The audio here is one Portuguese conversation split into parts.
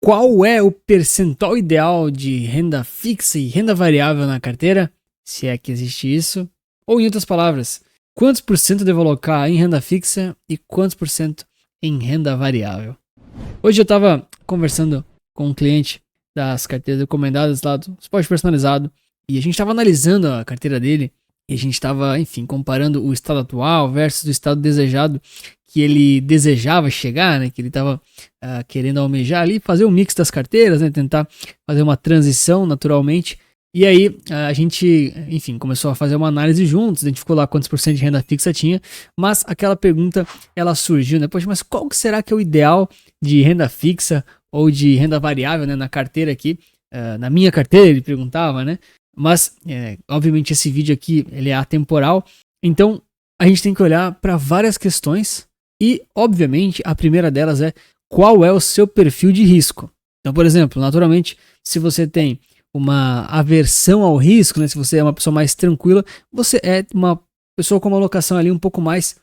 qual é o percentual ideal de renda fixa e renda variável na carteira, se é que existe isso, ou em outras palavras, quantos por cento devo alocar em renda fixa e quantos por cento em renda variável. Hoje eu estava conversando com um cliente das carteiras recomendadas lá do Esporte Personalizado e a gente estava analisando a carteira dele e a gente estava, enfim, comparando o estado atual versus o estado desejado que ele desejava chegar, né, que ele estava querendo almejar ali, fazer um mix das carteiras, né, tentar fazer uma transição naturalmente. E aí a gente, enfim, começou a fazer uma análise juntos, a gente ficou lá quantos por cento de renda fixa tinha, mas aquela pergunta, ela surgiu, né, poxa, mas qual que será que é o ideal de renda fixa ou de renda variável, né, na carteira aqui, na minha carteira, ele perguntava, né, mas, obviamente esse vídeo aqui, ele é atemporal, então a gente tem que olhar para várias questões e, obviamente, a primeira delas é qual é o seu perfil de risco. Então, por exemplo, naturalmente, se você tem uma aversão ao risco, né? Se você é uma pessoa mais tranquila, você é uma pessoa com uma alocação ali um pouco mais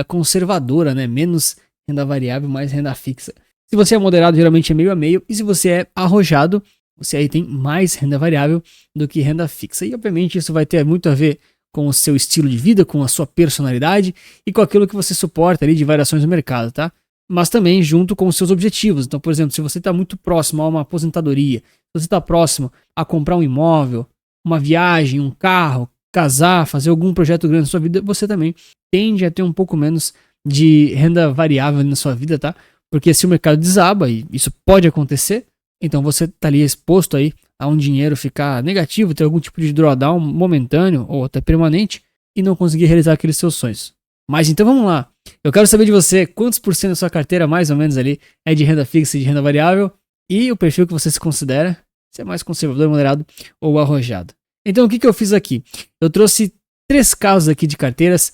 conservadora, né? Menos renda variável, mais renda fixa. Se você é moderado, geralmente é meio a meio. E se você é arrojado, você aí tem mais renda variável do que renda fixa. E obviamente isso vai ter muito a ver com o seu estilo de vida, com a sua personalidade e com aquilo que você suporta ali de variações no mercado, tá? Mas também junto com os seus objetivos. Então, por exemplo, se você está muito próximo a uma aposentadoria, se você está próximo a comprar um imóvel, uma viagem, um carro, casar, fazer algum projeto grande na sua vida, você também tende a ter um pouco menos de renda variável na sua vida, tá? Porque se o mercado desaba, e isso pode acontecer, então você está ali exposto aí a um dinheiro ficar negativo, ter algum tipo de drawdown momentâneo ou até permanente e não conseguir realizar aqueles seus sonhos. Mas então vamos lá. Eu quero saber de você quantos por cento da sua carteira, mais ou menos ali, é de renda fixa e de renda variável e o perfil que você se considera, se é mais conservador, moderado ou arrojado. Então o que eu fiz aqui? Eu trouxe 3 casos aqui de carteiras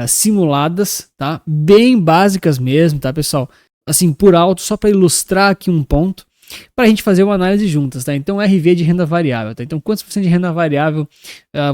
simuladas, tá? Bem básicas mesmo, tá, pessoal? Assim, por alto, só para ilustrar aqui um ponto, para a gente fazer uma análise juntas, tá? Então, RV de renda variável, tá? Então, quantos por cento de renda variável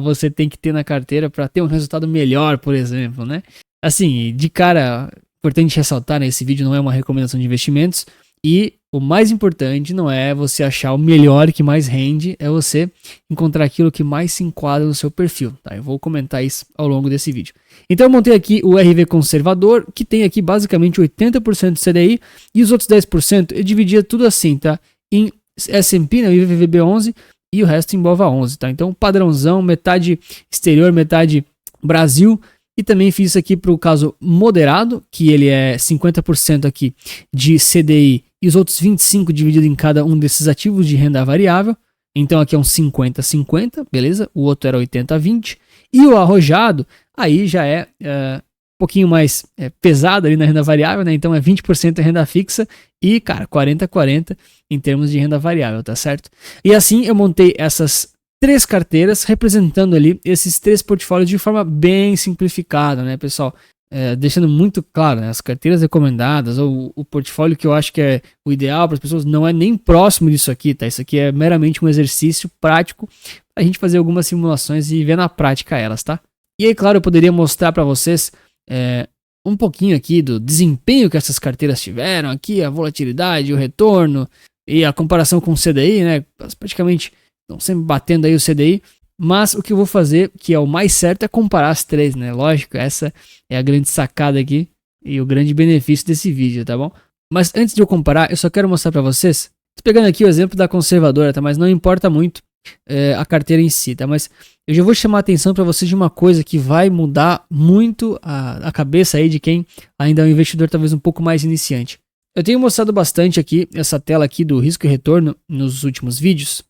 você tem que ter na carteira para ter um resultado melhor, por exemplo, né? Assim, de cara, importante ressaltar, né? Esse vídeo não é uma recomendação de investimentos e o mais importante não é você achar o melhor que mais rende, é você encontrar aquilo que mais se enquadra no seu perfil, tá? Eu vou comentar isso ao longo desse vídeo. Então eu montei aqui o RV conservador, que tem aqui basicamente 80% de CDI e os outros 10% eu dividia tudo assim, tá? Em S&P, né, o IVVB11 e o resto em BOVA11, tá? Então padrãozão, metade exterior, metade Brasil. E também fiz isso aqui para o caso moderado, que ele é 50% aqui de CDI e os outros 25% dividido em cada um desses ativos de renda variável. Então aqui é um 50-50, beleza? O outro era 80-20. E o arrojado, aí já é um pouquinho mais pesado ali na renda variável, né? Então é 20% em renda fixa e, cara, 40-40 em termos de renda variável, tá certo? E assim eu montei essas 3 carteiras representando ali esses 3 portfólios de forma bem simplificada, né, pessoal? Deixando muito claro, né, as carteiras recomendadas ou o portfólio que eu acho que é o ideal para as pessoas não é nem próximo disso aqui, tá? Isso aqui é meramente um exercício prático para a gente fazer algumas simulações e ver na prática elas, tá? E aí, claro, eu poderia mostrar para vocês um pouquinho aqui do desempenho que essas carteiras tiveram aqui, a volatilidade, o retorno e a comparação com o CDI, né? Praticamente estão sempre batendo aí o CDI, mas o que eu vou fazer, que é o mais certo, é comparar as 3, né? Lógico, essa é a grande sacada aqui e o grande benefício desse vídeo, tá bom? Mas antes de eu comparar, eu só quero mostrar para vocês, tô pegando aqui o exemplo da conservadora, tá? Mas não importa muito a carteira em si, tá? Mas eu já vou chamar a atenção para vocês de uma coisa que vai mudar muito a cabeça aí de quem ainda é um investidor talvez um pouco mais iniciante. Eu tenho mostrado bastante aqui, essa tela aqui do risco e retorno nos últimos vídeos.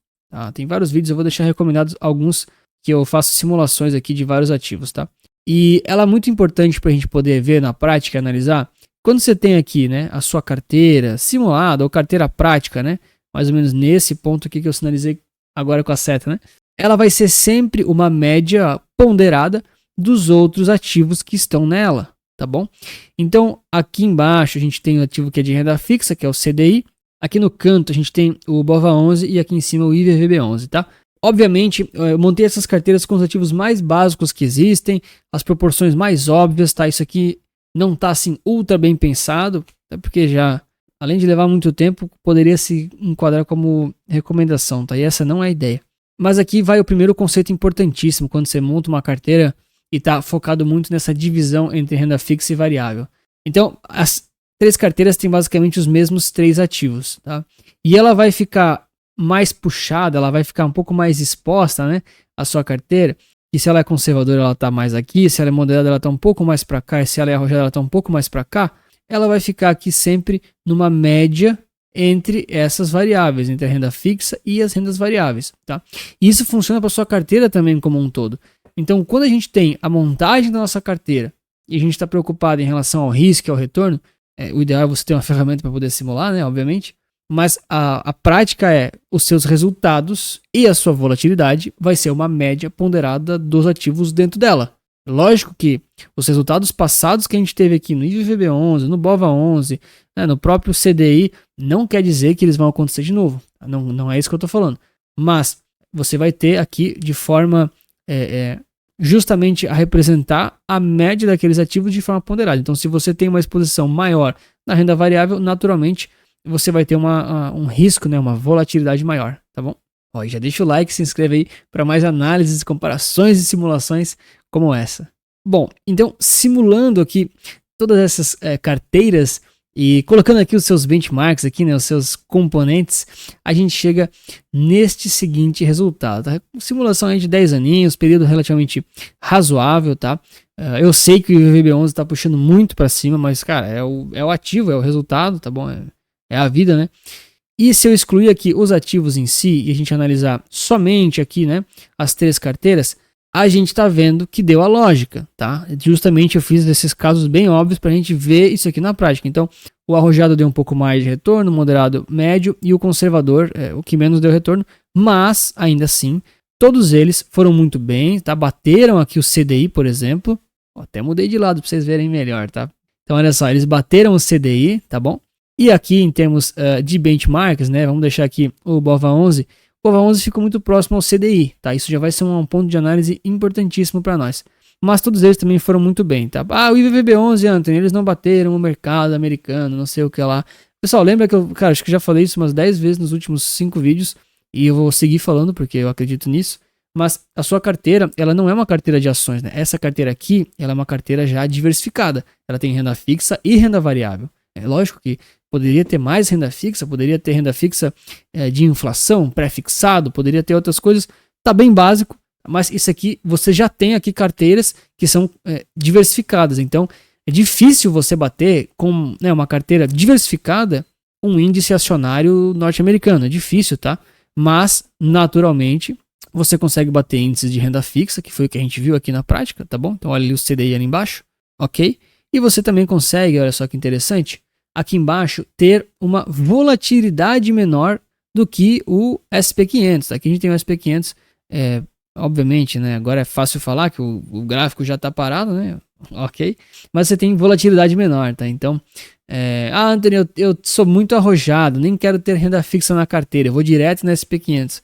Tem vários vídeos, eu vou deixar recomendados alguns que eu faço simulações aqui de vários ativos, tá? E ela é muito importante para a gente poder ver na prática e analisar. Quando você tem aqui, né, a sua carteira simulada ou carteira prática, né, mais ou menos nesse ponto aqui que eu sinalizei agora com a seta, né, ela vai ser sempre uma média ponderada dos outros ativos que estão nela, tá bom? Então, aqui embaixo a gente tem o ativo que é de renda fixa, que é o CDI. Aqui no canto a gente tem o BOVA11 e aqui em cima o IVVB11, tá? Obviamente, eu montei essas carteiras com os ativos mais básicos que existem, as proporções mais óbvias, tá? Isso aqui não tá assim ultra bem pensado, até porque já além de levar muito tempo, poderia se enquadrar como recomendação, tá? E essa não é a ideia. Mas aqui vai o primeiro conceito importantíssimo quando você monta uma carteira e está focado muito nessa divisão entre renda fixa e variável. Então, as 3 carteiras têm basicamente os mesmos 3 ativos, tá? E ela vai ficar mais puxada, ela vai ficar um pouco mais exposta, né, a sua carteira. E se ela é conservadora, ela está mais aqui, se ela é moderada, ela está um pouco mais para cá, e se ela é arrojada, ela está um pouco mais para cá. Ela vai ficar aqui sempre numa média entre essas variáveis, entre a renda fixa e as rendas variáveis, tá? E isso funciona para sua carteira também como um todo. Então, quando a gente tem a montagem da nossa carteira e a gente está preocupado em relação ao risco e ao retorno, o ideal é você ter uma ferramenta para poder simular, né, obviamente, mas a prática é os seus resultados e a sua volatilidade vai ser uma média ponderada dos ativos dentro dela. Lógico que os resultados passados que a gente teve aqui no IVVB11, no BOVA11, né, no próprio CDI, não quer dizer que eles vão acontecer de novo. Não é isso que eu estou falando. Mas você vai ter aqui de forma justamente a representar a média daqueles ativos de forma ponderada. Então, se você tem uma exposição maior na renda variável, naturalmente você vai ter um risco, né, uma volatilidade maior, tá bom? Ó, já deixa o like, se inscreve aí para mais análises, comparações e simulações como essa. Bom, então simulando aqui todas essas carteiras e colocando aqui os seus benchmarks aqui, né, os seus componentes, a gente chega neste seguinte resultado, tá? Simulação aí de 10 aninhos, período relativamente razoável, tá? Eu sei que o IVVB11 está puxando muito para cima, mas cara, é o ativo, é o resultado, tá bom? É a vida, né? E se eu excluir aqui os ativos em si e a gente analisar somente aqui, né, as 3 carteiras, a gente está vendo que deu a lógica, tá? Justamente eu fiz esses casos bem óbvios para a gente ver isso aqui na prática. Então, o arrojado deu um pouco mais de retorno, o moderado médio e o conservador o que menos deu retorno, mas ainda assim, todos eles foram muito bem, tá? Bateram aqui o CDI, por exemplo. Até mudei de lado para vocês verem melhor, tá? Então, olha só, eles bateram o CDI, tá bom? E aqui em termos de benchmarks, né, vamos deixar aqui o BOVA11. O BOVA11 ficou muito próximo ao CDI, tá? Isso já vai ser um ponto de análise importantíssimo para nós. Mas todos eles também foram muito bem, tá? O IVVB11, Anthony, eles não bateram o mercado americano, não sei o que lá. Pessoal, lembra que eu, acho que já falei isso umas 10 vezes nos últimos 5 vídeos e eu vou seguir falando porque eu acredito nisso. Mas a sua carteira, ela não é uma carteira de ações, né? Essa carteira aqui, ela é uma carteira já diversificada. Ela tem renda fixa e renda variável. É lógico que poderia ter mais renda fixa, poderia ter renda fixa de inflação, pré-fixado, poderia ter outras coisas. Tá bem básico, mas isso aqui, você já tem aqui carteiras que são diversificadas. Então, é difícil você bater com, né, uma carteira diversificada um índice acionário norte-americano. É difícil, tá? Mas, naturalmente, você consegue bater índices de renda fixa, que foi o que a gente viu aqui na prática, tá bom? Então, olha ali o CDI ali embaixo, ok? E você também consegue, olha só que interessante, aqui embaixo ter uma volatilidade menor do que o SP500. Aqui a gente tem o SP500, obviamente, né? Agora é fácil falar que o gráfico já está parado, né? Ok? Mas você tem volatilidade menor, tá? Então, Anthony, eu sou muito arrojado, nem quero ter renda fixa na carteira, eu vou direto no SP500.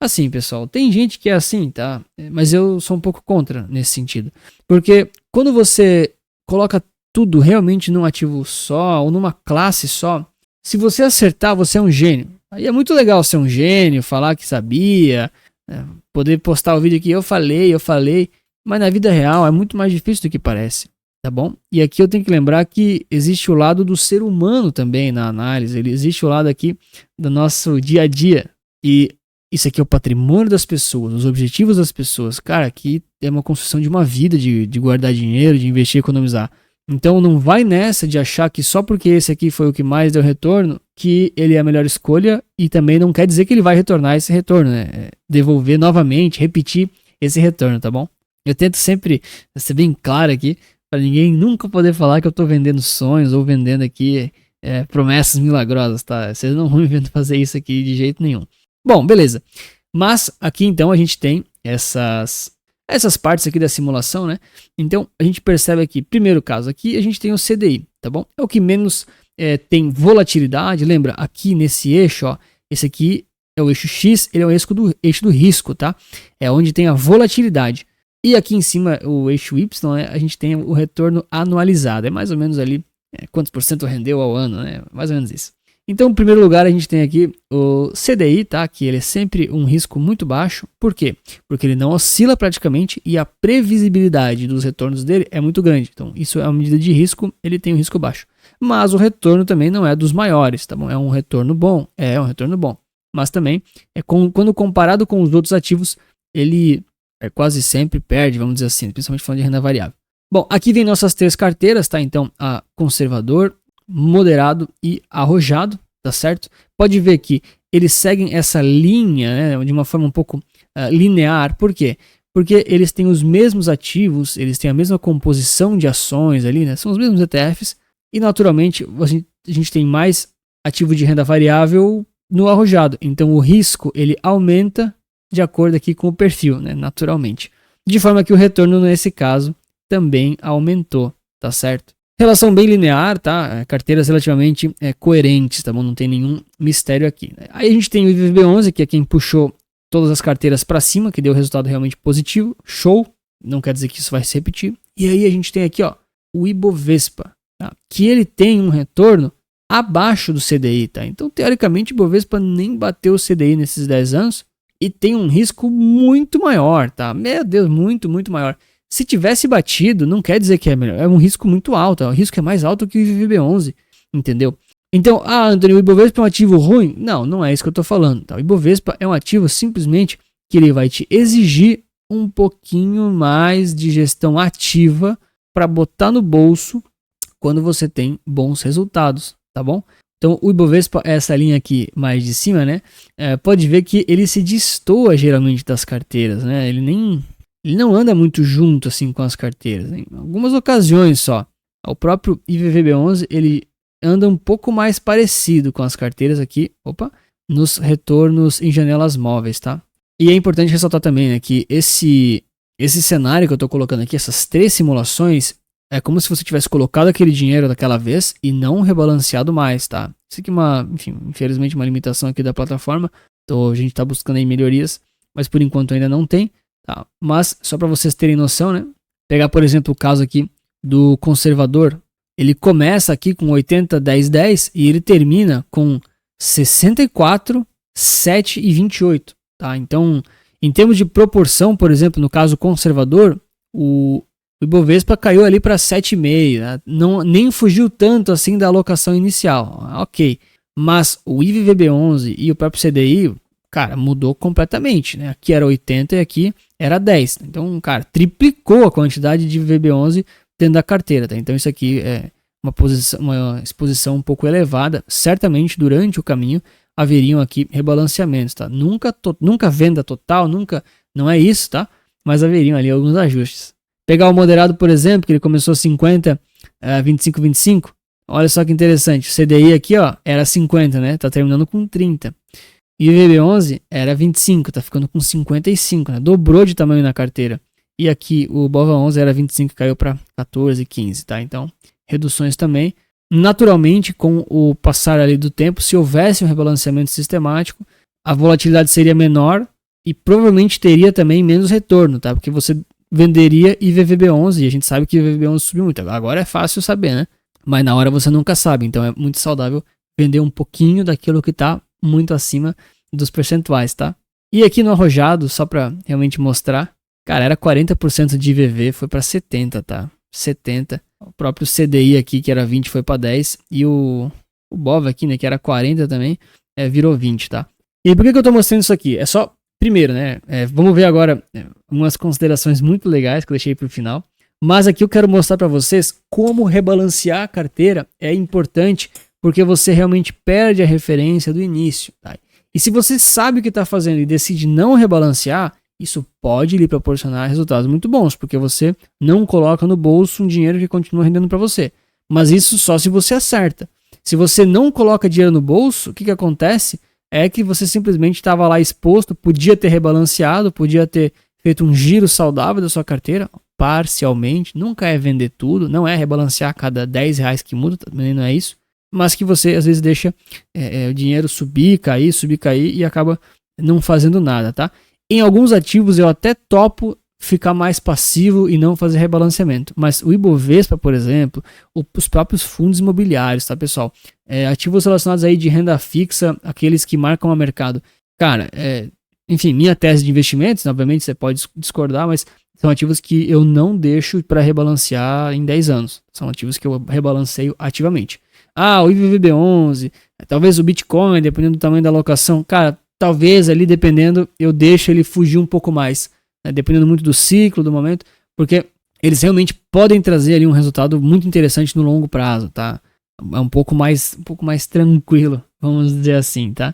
Assim, pessoal, tem gente que é assim, tá? Mas eu sou um pouco contra nesse sentido. Porque quando você coloca tudo realmente num ativo só ou numa classe só, se você acertar, você é um gênio. Aí é muito legal ser um gênio, falar que sabia, poder postar o vídeo aqui, eu falei, mas na vida real é muito mais difícil do que parece, tá bom? E aqui eu tenho que lembrar que existe o lado do ser humano também na análise, existe o lado aqui do nosso dia a dia, e isso aqui é o patrimônio das pessoas, os objetivos das pessoas. Cara, aqui é uma construção de uma vida de guardar dinheiro, de investir, economizar. Então não vai nessa de achar que só porque esse aqui foi o que mais deu retorno, que ele é a melhor escolha, e também não quer dizer que ele vai retornar esse retorno, né? Devolver novamente, repetir esse retorno, tá bom? Eu tento sempre ser bem claro aqui, para ninguém nunca poder falar que eu tô vendendo sonhos ou vendendo aqui promessas milagrosas, tá? Vocês não vão me vendo fazer isso aqui de jeito nenhum. Bom, beleza. Mas aqui então a gente tem essas partes aqui da simulação, né? Então a gente percebe aqui, primeiro caso aqui, a gente tem o CDI, tá bom? É o que menos tem volatilidade. Lembra, aqui nesse eixo, ó, esse aqui é o eixo X, ele é o eixo do risco, tá? É onde tem a volatilidade. E aqui em cima, o eixo Y, né, a gente tem o retorno anualizado. É mais ou menos ali quantos por cento rendeu ao ano, né? Mais ou menos isso. Então, em primeiro lugar, a gente tem aqui o CDI, tá? Que ele é sempre um risco muito baixo. Por quê? Porque ele não oscila praticamente e a previsibilidade dos retornos dele é muito grande. Então, isso é uma medida de risco, ele tem um risco baixo. Mas o retorno também não é dos maiores, tá bom? É um retorno bom, Mas também, quando comparado com os outros ativos, ele quase sempre perde, vamos dizer assim, principalmente falando de renda variável. Bom, aqui vem nossas 3 carteiras, tá? Então, a conservador, moderado e arrojado, tá certo? Pode ver que eles seguem essa linha, né, de uma forma um pouco linear. Por quê? Porque eles têm os mesmos ativos, eles têm a mesma composição de ações ali, né? São os mesmos ETFs e naturalmente a gente tem mais ativo de renda variável no arrojado. Então o risco ele aumenta de acordo aqui com o perfil, né? Naturalmente. De forma que o retorno nesse caso também aumentou, tá certo? Relação bem linear, tá? Carteiras relativamente coerentes, tá bom? Não tem nenhum mistério aqui. Aí a gente tem o IVVB11, que é quem puxou todas as carteiras para cima, que deu resultado realmente positivo. Show! Não quer dizer que isso vai se repetir. E aí a gente tem aqui, ó, o Ibovespa, tá? Que ele tem um retorno abaixo do CDI, tá? Então, teoricamente, o Ibovespa nem bateu o CDI nesses 10 anos e tem um risco muito maior, tá? Meu Deus, muito, muito maior. Se tivesse batido, não quer dizer que é melhor. É um risco muito alto. O risco é mais alto que o IVVB11, entendeu? Então, Antônio, o Ibovespa é um ativo ruim? Não, não é isso que eu estou falando. Tá? O Ibovespa é um ativo simplesmente que ele vai te exigir um pouquinho mais de gestão ativa para botar no bolso quando você tem bons resultados, tá bom? Então, o Ibovespa é essa linha aqui mais de cima, né? Pode ver que ele se destoa geralmente das carteiras, né? Ele não anda muito junto assim com as carteiras, em algumas ocasiões só. O próprio IVVB11, ele anda um pouco mais parecido com as carteiras aqui, nos retornos em janelas móveis, tá? E é importante ressaltar também, né, que esse cenário que eu estou colocando aqui, essas 3 simulações, é como se você tivesse colocado aquele dinheiro daquela vez e não rebalanceado mais, tá? Isso aqui é infelizmente uma limitação aqui da plataforma, então a gente está buscando aí melhorias, mas por enquanto ainda não tem. Tá, mas só para vocês terem noção, né? Pegar, por exemplo, o caso aqui do conservador. Ele começa aqui com 80, 10, 10 e ele termina com 64, 7 e 28. Tá? Então, em termos de proporção, por exemplo, no caso conservador, o Ibovespa caiu ali para 7,5. Né? Nem fugiu tanto assim da alocação inicial. Ok. Mas o IVVB11 e o próprio CDI, cara, mudou completamente, né? Aqui era 80 e aqui era 10. Então, cara, triplicou a quantidade de VB11 dentro da carteira, tá? Então, isso aqui é uma exposição um pouco elevada. Certamente, durante o caminho, haveriam aqui rebalanceamentos, tá? Nunca venda total, não é isso, tá? Mas haveriam ali alguns ajustes. Pegar o moderado, por exemplo, que ele começou 50, 25, 25. Olha só que interessante. O CDI aqui, ó, era 50, né? Tá terminando com 30. E o IVB11 era 25, tá ficando com 55, né? Dobrou de tamanho na carteira. E aqui o BOVA11 era 25, caiu para 14, 15, tá? Então, reduções também. Naturalmente, com o passar ali do tempo, se houvesse um rebalanceamento sistemático, a volatilidade seria menor e provavelmente teria também menos retorno, tá? Porque você venderia IVVB11 e a gente sabe que o IVVB11 subiu muito. Agora é fácil saber, né? Mas na hora você nunca sabe, então é muito saudável vender um pouquinho daquilo que está muito acima dos percentuais, tá? E aqui no arrojado, só para realmente mostrar, cara, era 40% de IVV, foi para 70, tá? 70. O próprio CDI aqui, que era 20, foi para 10. E o BOV aqui, né, que era 40 também, virou 20, tá? E por que eu tô mostrando isso aqui? É só, primeiro, né, vamos ver agora umas considerações muito legais que eu deixei pro final. Mas aqui eu quero mostrar para vocês como rebalancear a carteira é importante, porque você realmente perde a referência do início, tá? E se você sabe o que está fazendo e decide não rebalancear, isso pode lhe proporcionar resultados muito bons, porque você não coloca no bolso um dinheiro que continua rendendo para você. Mas isso só se você acerta. Se você não coloca dinheiro no bolso, o que acontece é que você simplesmente estava lá exposto, podia ter rebalanceado, podia ter feito um giro saudável da sua carteira, parcialmente, nunca é vender tudo, não é rebalancear a cada 10 reais que muda, também não é isso. Mas que você às vezes deixa o dinheiro subir, cair e acaba não fazendo nada, tá? Em alguns ativos eu até topo ficar mais passivo e não fazer rebalanceamento. Mas o Ibovespa, por exemplo, os próprios fundos imobiliários, tá, pessoal? Ativos relacionados aí de renda fixa, aqueles que marcam o mercado. Cara, enfim, minha tese de investimentos, obviamente você pode discordar, mas são ativos que eu não deixo para rebalancear em 10 anos. São ativos que eu rebalanceio ativamente. O IVVB11, talvez o Bitcoin, dependendo do tamanho da alocação. Cara, talvez ali, dependendo, eu deixo ele fugir um pouco mais. Dependendo muito do ciclo, do momento, porque eles realmente podem trazer ali um resultado muito interessante no longo prazo, tá? É um pouco mais tranquilo, vamos dizer assim, tá?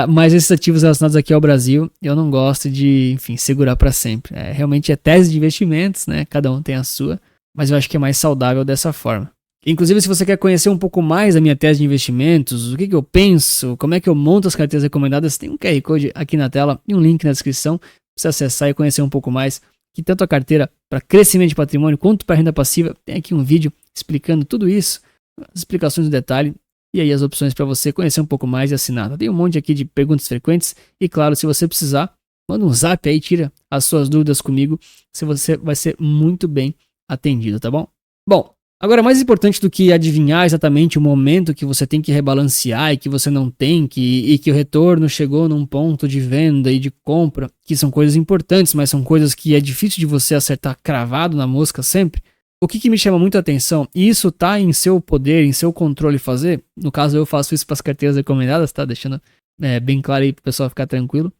Mas esses ativos relacionados aqui ao Brasil, eu não gosto de, enfim, segurar para sempre. Realmente é tese de investimentos, né? Cada um tem a sua, mas eu acho que é mais saudável dessa forma. Inclusive, se você quer conhecer um pouco mais da minha tese de investimentos, o que eu penso, como é que eu monto as carteiras recomendadas, tem um QR Code aqui na tela e um link na descrição para você acessar e conhecer um pouco mais, que tanto a carteira para crescimento de patrimônio quanto para renda passiva, tem aqui um vídeo explicando tudo isso, as explicações no detalhe, e aí as opções para você conhecer um pouco mais e assinar. Tem um monte aqui de perguntas frequentes e, claro, se você precisar, manda um zap aí, tira as suas dúvidas comigo, se você vai ser muito bem atendido, tá bom? Bom, agora mais importante do que adivinhar exatamente o momento que você tem que rebalancear e que você não tem, e que o retorno chegou num ponto de venda e de compra, que são coisas importantes, mas são coisas que é difícil de você acertar cravado na mosca sempre. O que me chama muito a atenção, e isso tá em seu poder, em seu controle fazer, no caso eu faço isso para as carteiras recomendadas, tá? Deixando bem claro aí para o pessoal ficar tranquilo,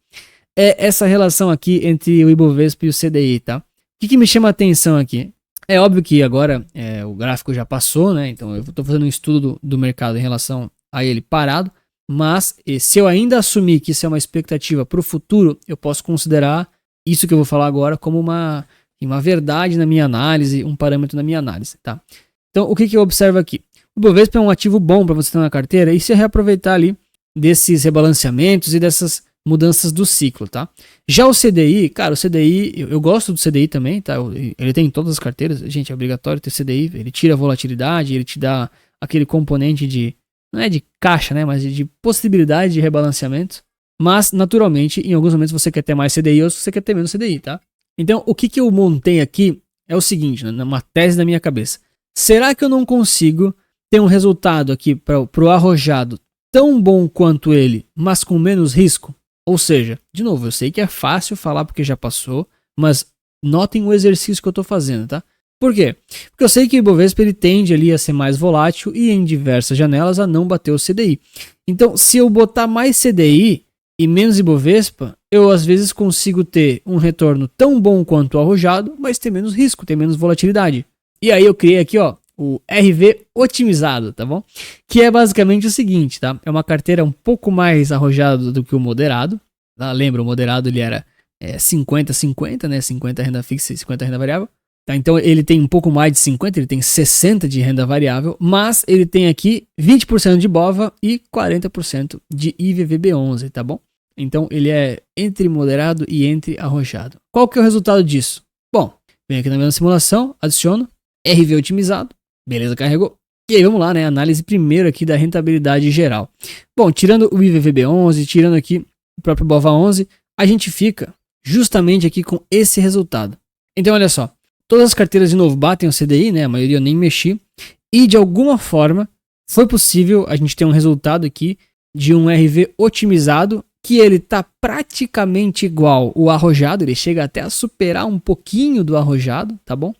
é essa relação aqui entre o Ibovespa e o CDI, tá? O que me chama a atenção aqui? É óbvio que agora o gráfico já passou, né? Então eu estou fazendo um estudo do mercado em relação a ele parado, mas se eu ainda assumir que isso é uma expectativa para o futuro, eu posso considerar isso que eu vou falar agora como uma verdade na minha análise, um parâmetro na minha análise, tá? Então, o que eu observo aqui? O Ibovespa é um ativo bom para você ter na carteira e se reaproveitar ali desses rebalanceamentos e dessas mudanças do ciclo, tá? Já o CDI, cara, o CDI, eu gosto do CDI também, tá? Ele tem em todas as carteiras, gente, é obrigatório ter CDI, ele tira a volatilidade, ele te dá aquele componente de, não é de caixa, né, mas de possibilidade de rebalanceamento, mas, naturalmente, em alguns momentos você quer ter mais CDI ou você quer ter menos CDI, tá? Então, o que eu montei aqui é o seguinte, né, uma tese da minha cabeça. Será que eu não consigo ter um resultado aqui para o arrojado tão bom quanto ele, mas com menos risco? Ou seja, de novo, eu sei que é fácil falar porque já passou, mas notem o exercício que eu estou fazendo, tá? Por quê? Porque eu sei que o Ibovespa ele tende ali a ser mais volátil e em diversas janelas a não bater o CDI. Então, se eu botar mais CDI e menos Ibovespa, eu às vezes consigo ter um retorno tão bom quanto o arrojado, mas ter menos risco, ter menos volatilidade. E aí eu criei aqui, ó, o RV otimizado, tá bom? Que é basicamente o seguinte, tá? É uma carteira um pouco mais arrojada do que o moderado. Tá? Lembra, o moderado ele era 50-50, né? 50 renda fixa e 50 renda variável. Tá? Então ele tem um pouco mais de 50, ele tem 60 de renda variável, mas ele tem aqui 20% de BOVA e 40% de IVVB11, tá bom? Então ele é entre moderado e entre arrojado. Qual que é o resultado disso? Bom, venho aqui na minha simulação, adiciono RV otimizado, beleza, carregou. E aí vamos lá, né? Análise primeiro aqui da rentabilidade geral. Bom, tirando o IVVB11, tirando aqui o próprio BOVA11, a gente fica justamente aqui com esse resultado. Então olha só, todas as carteiras de novo batem o CDI, né? A maioria eu nem mexi. E de alguma forma foi possível a gente ter um resultado aqui de um RV otimizado que ele está praticamente igual o arrojado, ele chega até a superar um pouquinho do arrojado, tá bom?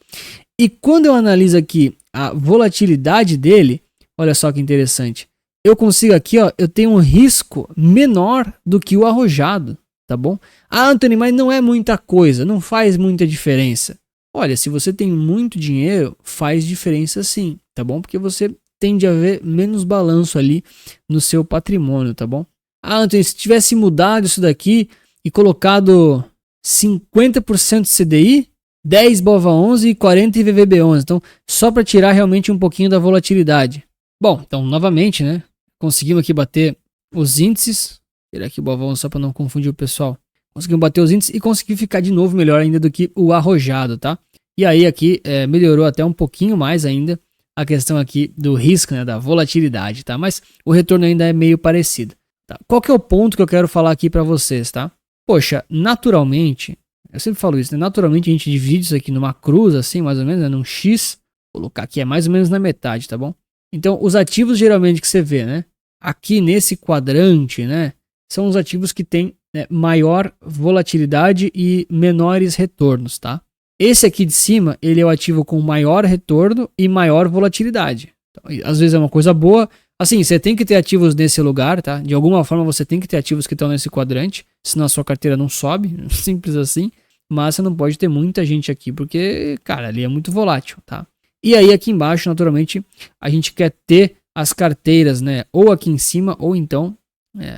E quando eu analiso aqui a volatilidade dele, olha só que interessante, eu consigo aqui, ó, eu tenho um risco menor do que o arrojado, tá bom? Anthony, mas não é muita coisa, não faz muita diferença. Olha, se você tem muito dinheiro, faz diferença sim, tá bom? Porque você tende a ver menos balanço ali no seu patrimônio, tá bom? Anthony, se tivesse mudado isso daqui e colocado 50% CDI, 10 BOVA11 e 40 IVVB11. Então, só para tirar realmente um pouquinho da volatilidade. Bom, então, novamente, né? Conseguimos aqui bater os índices. Vou tirar aqui o BOVA11 só para não confundir o pessoal. Conseguimos bater os índices e conseguir ficar de novo melhor ainda do que o arrojado, tá? E aí aqui melhorou até um pouquinho mais ainda a questão aqui do risco, né? Da volatilidade, tá? Mas o retorno ainda é meio parecido. Tá? Qual que é o ponto que eu quero falar aqui para vocês, tá? Poxa, naturalmente, Eu sempre falo isso, né? Naturalmente a gente divide isso aqui numa cruz, assim, mais ou menos, né? Num X. Vou colocar aqui, é mais ou menos na metade, tá bom? Então, os ativos geralmente que você vê, né? Aqui nesse quadrante, né? São os ativos que têm, né, maior volatilidade e menores retornos, tá? Esse aqui de cima, ele é o ativo com maior retorno e maior volatilidade. Então, às vezes é uma coisa boa. Assim, você tem que ter ativos nesse lugar, tá? De alguma forma você tem que ter ativos que estão nesse quadrante, senão a sua carteira não sobe, simples assim. Mas você não pode ter muita gente aqui, porque, cara, ali é muito volátil, tá? E aí aqui embaixo, naturalmente, a gente quer ter as carteiras, né? Ou aqui em cima, ou então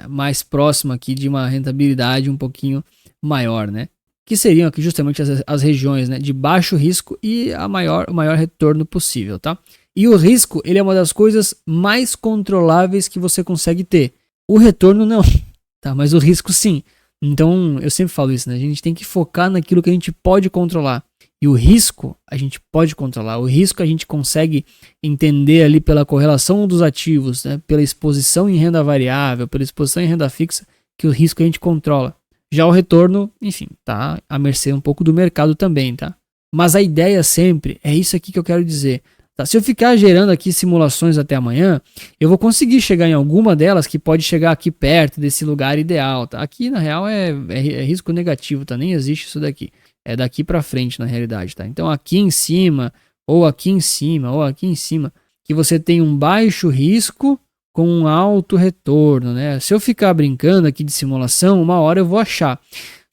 mais próximo aqui de uma rentabilidade um pouquinho maior, né? Que seriam aqui justamente as regiões, né, de baixo risco e o maior retorno possível, tá? E o risco, ele é uma das coisas mais controláveis que você consegue ter. O retorno não, tá? Mas o risco sim. Então, eu sempre falo isso, né? A gente tem que focar naquilo que a gente pode controlar. E o risco, a gente pode controlar. O risco a gente consegue entender ali pela correlação dos ativos, né? Pela exposição em renda variável, pela exposição em renda fixa, que o risco a gente controla. Já o retorno, enfim, tá à mercê um pouco do mercado também, tá? Mas a ideia sempre é isso aqui que eu quero dizer. Tá? Se eu ficar gerando aqui simulações até amanhã, eu vou conseguir chegar em alguma delas que pode chegar aqui perto desse lugar ideal, tá? Aqui, na real, é risco negativo, tá? Nem existe isso daqui. É daqui para frente, na realidade, tá? Então, aqui em cima, ou aqui em cima, ou aqui em cima, que você tem um baixo risco com um alto retorno, né? Se eu ficar brincando aqui de simulação, uma hora eu vou achar.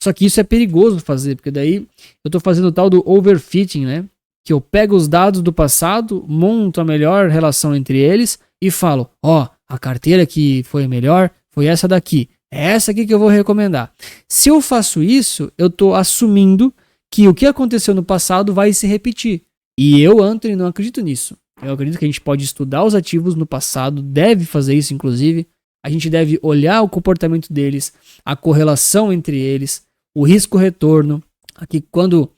Só que isso é perigoso fazer, porque daí eu estou fazendo o tal do overfitting, né? Que eu pego os dados do passado, monto a melhor relação entre eles e falo, ó, a carteira que foi a melhor foi essa daqui. É essa aqui que eu vou recomendar. Se eu faço isso, eu estou assumindo que o que aconteceu no passado vai se repetir. E eu, Anthony, não acredito nisso. Eu acredito que a gente pode estudar os ativos no passado, deve fazer isso inclusive. A gente deve olhar o comportamento deles, a correlação entre eles, o risco-retorno. Aqui quando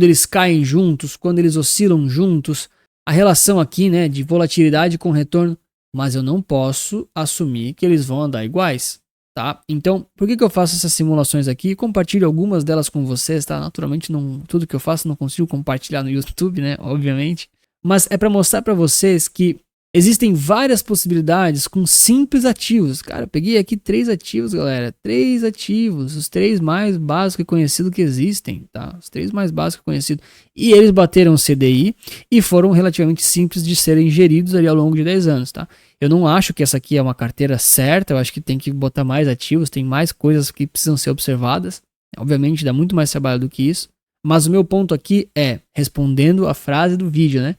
eles caem juntos, quando eles oscilam juntos, a relação aqui, né, de volatilidade com retorno. Mas eu não posso assumir que eles vão andar iguais. Tá? Então, por que eu faço essas simulações aqui? Compartilho algumas delas com vocês, tá? Naturalmente, tudo que eu faço não consigo compartilhar no YouTube, né? Obviamente. Mas é para mostrar para vocês que existem várias possibilidades com simples ativos. Cara, eu peguei aqui 3 ativos, galera. 3 ativos, os 3 mais básicos e conhecidos que existem, tá? Os 3 mais básicos e conhecidos. E eles bateram o CDI e foram relativamente simples de serem geridos ali ao longo de 10 anos, tá? Eu não acho que essa aqui é uma carteira certa, eu acho que tem que botar mais ativos, tem mais coisas que precisam ser observadas. Obviamente dá muito mais trabalho do que isso. Mas o meu ponto aqui é, respondendo a frase do vídeo, né?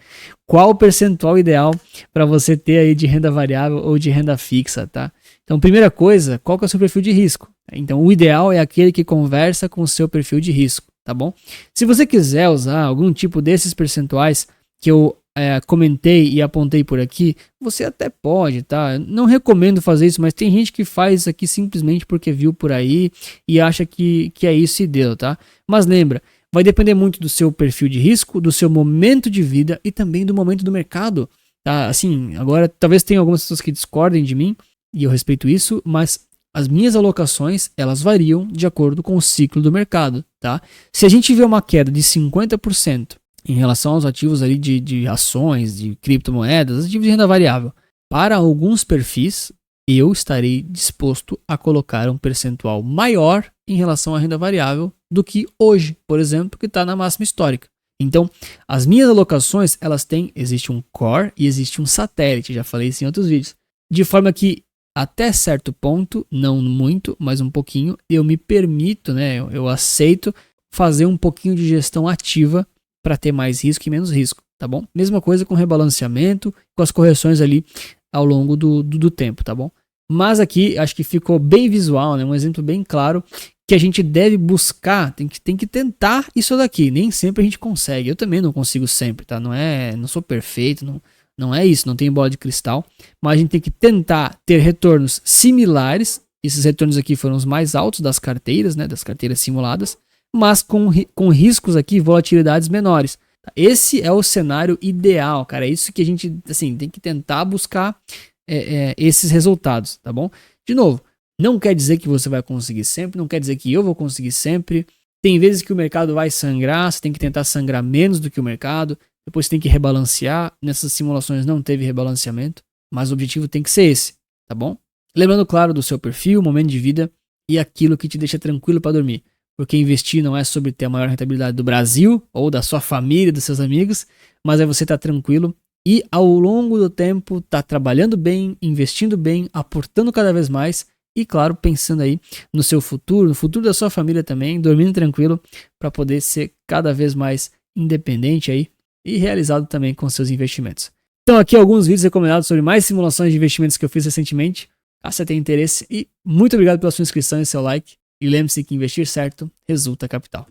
Qual o percentual ideal para você ter aí de renda variável ou de renda fixa, tá? Então, primeira coisa, qual que é o seu perfil de risco? Então, o ideal é aquele que conversa com o seu perfil de risco, tá bom? Se você quiser usar algum tipo desses percentuais que eu comentei e apontei por aqui, você até pode, tá? Não recomendo fazer isso, mas tem gente que faz isso aqui simplesmente porque viu por aí e acha que é isso e deu, tá? Mas lembra, vai depender muito do seu perfil de risco, do seu momento de vida e também do momento do mercado, tá? Assim, agora talvez tenha algumas pessoas que discordem de mim e eu respeito isso, mas as minhas alocações, elas variam de acordo com o ciclo do mercado, tá? Se a gente vê uma queda de 50% em relação aos ativos ali de ações, de criptomoedas, ativos de renda variável, para alguns perfis, eu estarei disposto a colocar um percentual maior em relação à renda variável do que hoje, por exemplo, que está na máxima histórica. Então, as minhas alocações, existe um core e existe um satélite, já falei isso em outros vídeos, de forma que até certo ponto, não muito, mas um pouquinho, eu me permito, né, eu aceito fazer um pouquinho de gestão ativa para ter mais risco e menos risco, tá bom? Mesma coisa com rebalanceamento, com as correções ali ao longo do tempo, tá bom? Mas aqui acho que ficou bem visual, né? Um exemplo bem claro que a gente deve buscar, tem que tentar isso daqui. Nem sempre a gente consegue. Eu também não consigo sempre, tá? Não sou perfeito, não é isso, não tenho bola de cristal, mas a gente tem que tentar ter retornos similares. Esses retornos aqui foram os mais altos das carteiras, né? Das carteiras simuladas, mas com riscos aqui, volatilidades menores. Esse é o cenário ideal, cara. É isso que a gente assim, tem que tentar buscar esses resultados, tá bom? De novo, não quer dizer que você vai conseguir sempre, não quer dizer que eu vou conseguir sempre. Tem vezes que o mercado vai sangrar, você tem que tentar sangrar menos do que o mercado, depois você tem que rebalancear. Nessas simulações não teve rebalanceamento, mas o objetivo tem que ser esse, tá bom? Lembrando, claro, do seu perfil, momento de vida e aquilo que te deixa tranquilo para dormir. Porque investir não é sobre ter a maior rentabilidade do Brasil ou da sua família, dos seus amigos, mas é você estar tranquilo e ao longo do tempo estar trabalhando bem, investindo bem, aportando cada vez mais e, claro, pensando aí no seu futuro, no futuro da sua família também, dormindo tranquilo para poder ser cada vez mais independente aí e realizado também com seus investimentos. Então aqui alguns vídeos recomendados sobre mais simulações de investimentos que eu fiz recentemente. Caso você tenha interesse, e muito obrigado pela sua inscrição e seu like. E lembre-se que investir certo resulta capital.